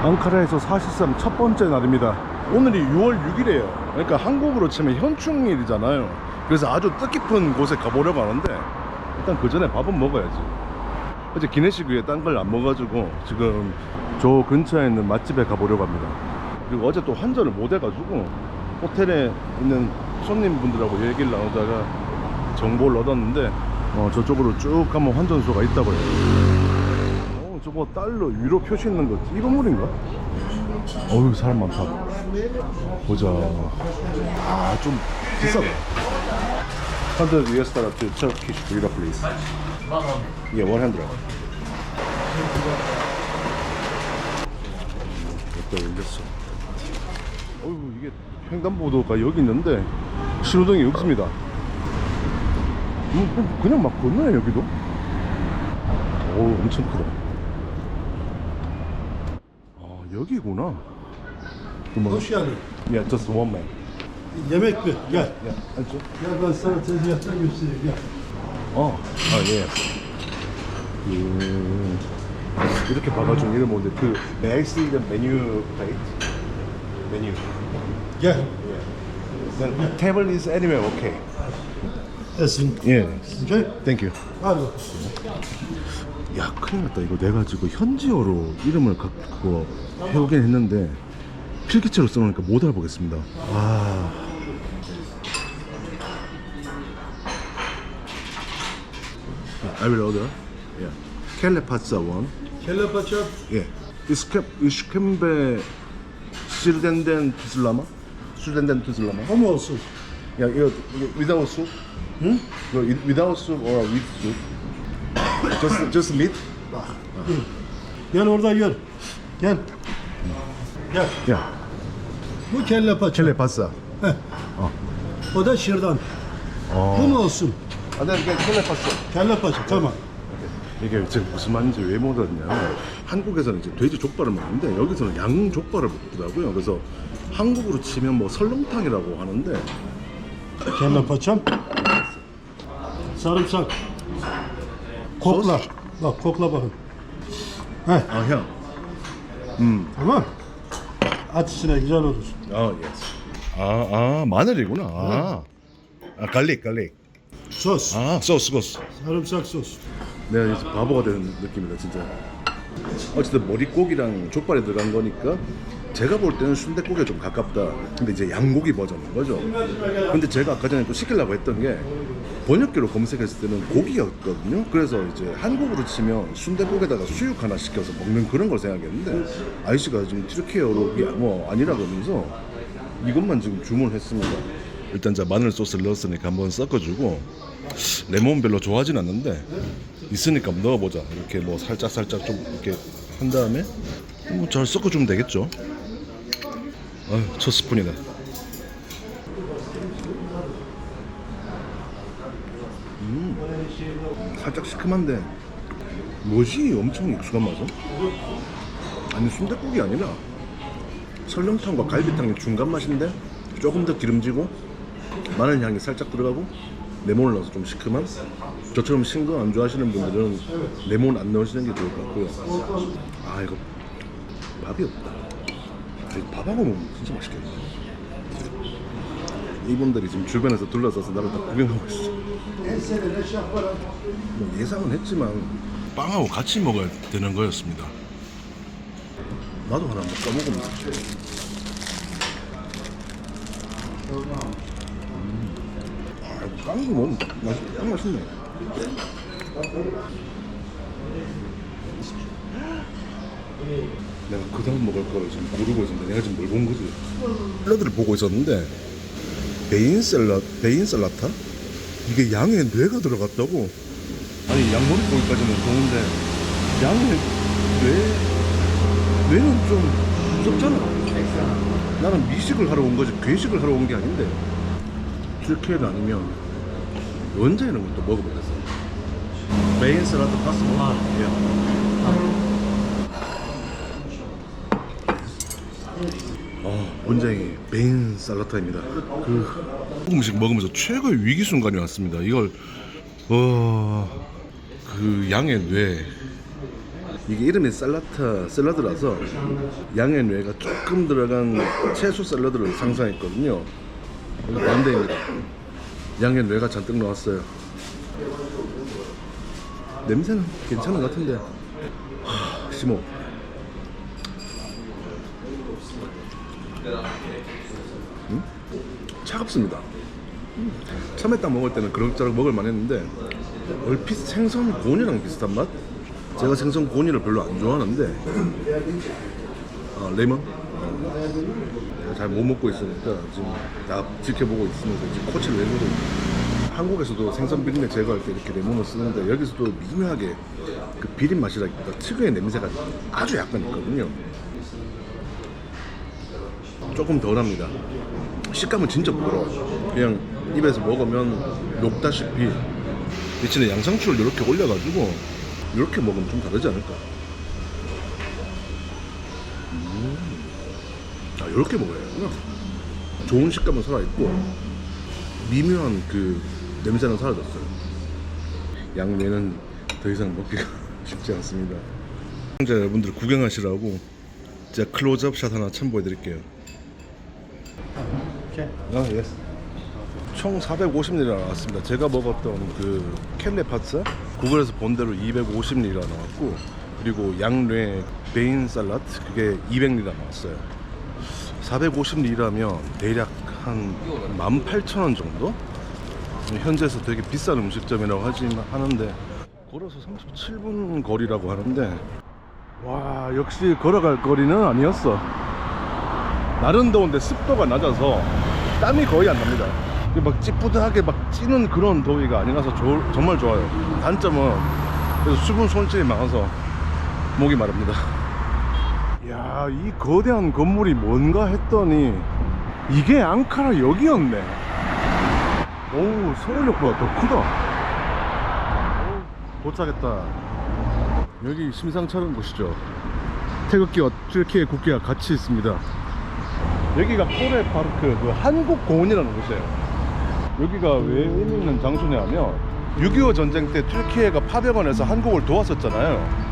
앙카라에서 사실상 첫 번째 날입니다. 오늘이 6월 6일이에요. 그러니까 한국으로 치면 현충일이잖아요. 그래서 아주 뜻깊은 곳에 가보려고 하는데 일단 그 전에 밥은 먹어야지. 어제 기내식 위에 딴 걸 안 먹어가지고 지금 저 근처에 있는 맛집에 가보려고 합니다. 그리고 어제 또 환전을 못 해가지고 호텔에 있는 손님분들하고 얘기를 나누다가 정보를 얻었는데 저쪽으로 쭉 가면 환전소가 있다고 해요. 저거 달러 유로 표시 있는 거 이 건물인가? 어휴 사람 많다. 보자. 아 좀 비싸다. 100 US dollar to Turkish lira please. Yeah, 100. 여기다 올렸어. 어휴 이게 횡단보도가 여기 있는데 신호등이 없습니다. 그냥 막 건너요 여기도. 오 엄청 크다. 여기구나. Hoş geldin. Yeah, just one man. Yemek mi? Gel. Yeah, 앉죠. Gel ben sana tezgahtan göstereyim. Gel. 예. 이렇게 봐가지고 이름 뭔데 그 May I see the menu plate? Menu. Gel. Yeah. Then table is anywhere okay. Esin. Yeah. Okay. Thank you. Hadi. 야 큰일 났다. 이거 내가 지금 현지어로 이름을 그거 해오긴 했는데 필기체로 써놓으니까 못 알아보겠습니다. 아. I will order. Yeah. Kelle pizza one. Kelle paça. Yeah. İşkembe sirden tuzlama. Sirden tuzlama. O mu olsun? Yeah, without soup. Hı? No, without soup or with soup. Just meat. Gel orada gör. Gel. Gel. Yeah. Bu kelle paça. Kelle pizza. Heh. O da şırdan. Bu mu olsun? 아, 네, kelle pizza. Kelle paça. Tamam. 이게 지금 무슨 말인지 왜 못 알았냐면 한국에서는 이제 돼지 족발을 먹는데 여기서는 양 족발을 먹더라고요. 그래서 한국으로 치면 뭐 설렁탕이라고 하는데 Kelle paçam. Sarımsak. Kokla. Sos. Bak kokla bakın. Heh. 아, 향. Tamam. At içine güzel olur. 아, 예스. 아, 마늘이구나. 갈릭. Sos. 아, 소스. Sarımsak sos. 내가 이제 바보가 되는 느낌이다, 진짜. 어쨌든 머릿고기랑 족발이 들어간 거니까 제가 볼 때는 순댓국에 좀 가깝다. 근데 이제 양고기 버전인 거죠. 근데 제가 아까 전에 또 시키려고 했던 게 번역기로 검색했을 때는 고기였거든요. 그래서 이제 한국으로 치면 순댓국에다가 수육 하나 시켜서 먹는 그런 걸 생각했는데 아이씨가 지금 튀르키예어로 뭐 아니라 그러면서 이것만 지금 주문했습니다. 일단 자 마늘 소스를 넣었으니까 한번 섞어주고 레몬 별로 좋아하진 않는데 있으니까 한번 넣어보자. 이렇게 뭐 살짝 좀 이렇게 한 다음에 뭐 잘 섞어주면 되겠죠. 아유, 첫 스푼이다. 살짝 시큼한데 뭐지? 엄청 익숙한 맛은? 아니 순댓국이 아니라 설렁탕과 갈비탕의 중간 맛인데 조금 더 기름지고 마늘 향이 살짝 들어가고 레몬을 넣어서 좀 시큼한. 저처럼 신 거 안 좋아하시는 분들은 레몬 안 넣으시는 게 좋을 것 같고요. 아 이거 밥이 없다. 이거 밥하고 먹으면 진짜 맛있겠네. 이분들이 지금 주변에서 둘러서서 나를 다 구경하고 있어. 뭐 예상은 했지만 빵하고 같이 먹어야 되는 거였습니다. 나도 하나 한번 까먹으면 좋지. 깡도 너무 딱 맛있네. 내가 그 다음 먹을 걸 지금 고르고 있었는데 내가 지금 뭘 본 거지? 샐러드를 보고 있었는데 베인 샐라타? 이게 양에 뇌가 들어갔다고? 아니 양머리 고기까지는 좋은데 양에 뇌는 좀 무섭잖아. 나는 미식을 하러 온 거지 괴식을 하러 온 게 아닌데 튀르키예가 아니면 언제 이런 걸 또 먹어보겠어. 메인 샐러드 파스타. 원장이 메인 샐러드입니다. 그 음식 먹으면서 최고의 위기 순간이 왔습니다. 이걸 그 양의 뇌 이게 이름이 샐러드라서 양의 뇌가 조금 들어간 채소 샐러드를 상상했거든요. 이거 반대입니다. 양의 뇌가 잔뜩 나왔어요. 냄새는 괜찮은 것 같은데 심호. 차갑습니다. 처음에 딱 먹을 때는 그럭저럭 먹을만 했는데 얼핏 생선 고니랑 비슷한 맛? 제가 생선 고니를 별로 안 좋아하는데 레몬? 내가 잘 못 먹고 있으니까 지금 다 지켜보고 있으면서 지금 코치를 내주고 있어요. 한국에서도 생선 비린내 제거할 때 이렇게 레몬을 쓰는데 여기서도 미묘하게 그 비린 맛이라기보다 특유의 냄새가 아주 약간 있거든요. 조금 덜합니다. 식감은 진짜 부드러워요. 그냥 입에서 먹으면 녹다시피 대신에 양상추를 이렇게 올려가지고 이렇게 먹으면 좀 다르지 않을까. 이렇게 먹어야 되구나. 좋은 식감은 살아있고 미묘한 그 냄새는 사라졌어요. 양념은 더 이상 먹기가 쉽지 않습니다. 시청자 여러분들 구경하시라고 제가 클로즈업 샷 하나 첨부해 드릴게요. 예스. 총 450리라 나왔습니다. 제가 먹었던 그 켈레 파츠 구글에서 본 대로 250리라 나왔고, 그리고 양뇌 베인 샐러드 그게 200리라 나왔어요. 450리라면 대략 한 18,000원 정도? 현지에서 되게 비싼 음식점이라고 하는데 걸어서 37분 거리라고 하는데, 와 역시 걸어갈 거리는 아니었어. 날은 더운데 습도가 낮아서 땀이 거의 안 납니다. 막 찌뿌드하게 막 찌는 그런 더위가 아니라서 정말 좋아요. 단점은 그래서 수분 손실이 많아서 목이 마릅니다. 야, 이 거대한 건물이 뭔가 했더니 이게 앙카라 역이었네. 오, 서울역보다 더 크다. 오, 도착했다. 여기 심상치 않은 곳이죠. 태극기와 튀르키예 국기가 같이 있습니다. 여기가 포레파르크 그 한국공원이라는 곳이에요. 여기가 왜 의미 있는 장소냐면 6.25 전쟁 때 튀르키예가 파병원에서 한국을 도왔었잖아요.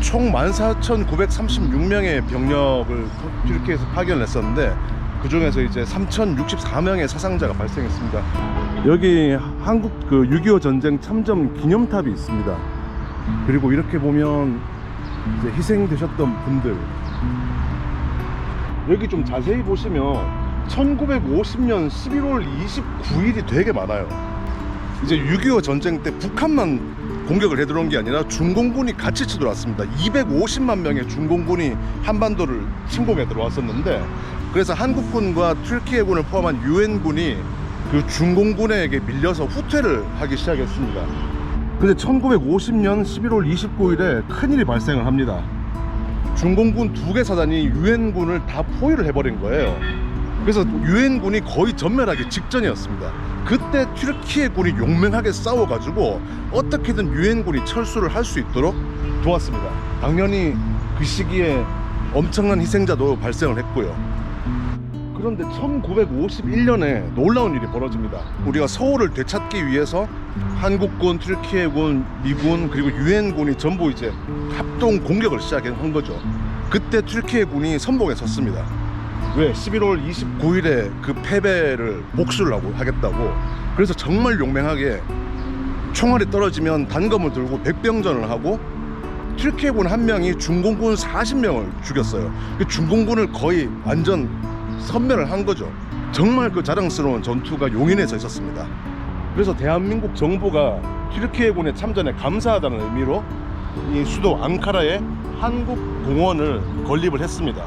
총 14,936명의 병력을 튀르키예에서 파견을 했었는데 그 중에서 이제 3,064명의 사상자가 발생했습니다. 여기 한국 그 6.25 전쟁 참전 기념탑이 있습니다. 그리고 이렇게 보면 이제 희생되셨던 분들, 여기 좀 자세히 보시면 1950년 11월 29일이 되게 많아요. 이제 6.25 전쟁 때 북한만 공격을 해들어온 게 아니라 중공군이 같이 치들어왔습니다. 250만 명의 중공군이 한반도를 침공해 들어왔었는데, 그래서 한국군과 튀르키예군을 포함한 유엔군이 그 중공군에게 밀려서 후퇴를 하기 시작했습니다. 근데 1950년 11월 29일에 큰일이 발생을 합니다. 중공군 2개 사단이 유엔군을 다 포위를 해버린 거예요. 그래서 유엔군이 거의 전멸하기 직전이었습니다. 그때 튀르키예군이 용맹하게 싸워가지고 어떻게든 유엔군이 철수를 할 수 있도록 도왔습니다. 당연히 그 시기에 엄청난 희생자도 발생을 했고요. 그런데 1951년에 놀라운 일이 벌어집니다. 우리가 서울을 되찾기 위해서 한국군, 튀르키예군, 미군 그리고 유엔군이 전부 이제 합동 공격을 시작한 거죠. 그때 튀르키예군이 선봉에 섰습니다. 왜? 11월 29일에 그 패배를 복수를 하겠다고. 그래서 정말 용맹하게 총알이 떨어지면 단검을 들고 백병전을 하고 튀르키예군 한 명이 중공군 40명을 죽였어요. 중공군을 거의 완전 섬멸을 한 거죠. 정말 그 자랑스러운 전투가 용인에서 있었습니다. 그래서 대한민국 정부가 튀르키예군의 참전에 감사하다는 의미로 이 수도 앙카라에 한국공원을 건립을 했습니다.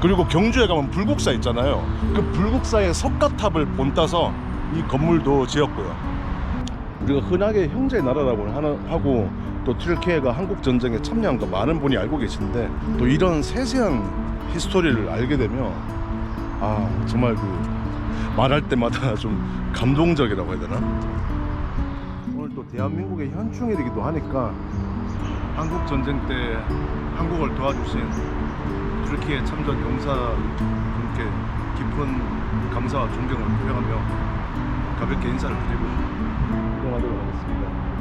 그리고 경주에 가면 불국사 있잖아요. 그 불국사의 석가탑을 본따서 이 건물도 지었고요. 우리가 흔하게 형제 나라라고 하고 또 튀르키예가 한국 전쟁에 참여한 거 많은 분이 알고 계신데, 또 이런 세세한 히스토리를 알게 되면 정말 그 말할 때마다 좀 감동적이라고 해야 되나? 오늘 또 대한민국의 현충일이기도 하니까 한국 전쟁 때 한국을 도와주신 튀르키예 참전 용사분께 깊은 감사와 존경을 표명하며 가볍게 인사를 드리고 이동하도록 하겠습니다.